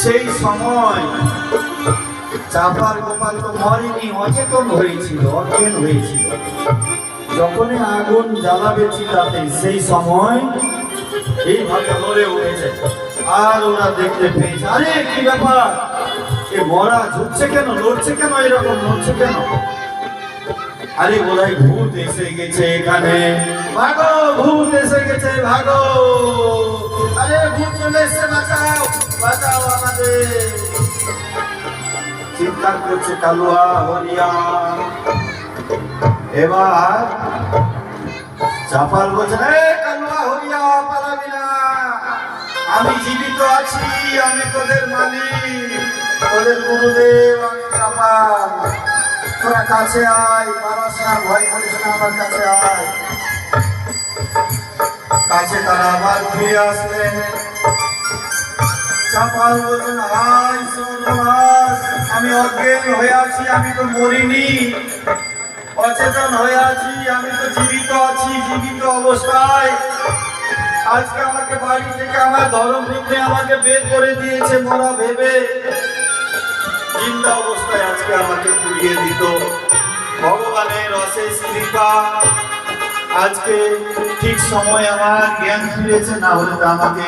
সেই সময় চাপার গোপাল তো মরেনি, অচেতন হয়েছিল, অজ্ঞান হয়েছিল। যখনই আগুন জ্বালাবে চিতাতে সেই সময় এইভাবে নড়ে উঠেছে। আর ওরা দেখতে পেয়েছে, আরে কি ব্যাপার, এ মরা ঝুঁকছে কেন, লড়ছে কেন, এরকম নড়ছে কেন? আরে ওরাই ভূত এসে গেছে এখানে, ভাগো ভূত এসে গেছে, ভাগো, আরে ভূত চলে এসছে, বাঁচাও বাঁচাও আমাদের। চিৎকার করছে কালুয়া হরিয়া। এবার চাপাল বলছে, কালুয়া হরিয়া পালাবি না, আমি জীবিত আছি, আমি তোদের মালিক, তোদের গুরুদেব, আমি চাপাল, তোরা কাছে আয়, পালাস না, ভয় করিস না, আমার কাছে আয়। কাছে তারা আবার ফিরে আসলেন। চাপাল বলছেন, হাই সর্বনাশ, আমি অজ্ঞান হয়ে আছি, আমি তো মরিনি, অচেতন হয়ে আছি, আমি তো জীবিত আছি, জীবিত অবস্থায়। আজকে আমাকে বাড়ি থেকে আমার ধর্মপুত্রে আমাকে বের করে দিয়েছে মরা ভেবে, জিন্দা অবস্থায় আজকে আমাকে পুড়িয়ে দিত। ভগবানের অশেষ কৃপা, আজকে ঠিক সময় আমার জ্ঞান ফিরেছে, না হলে তো আমাকে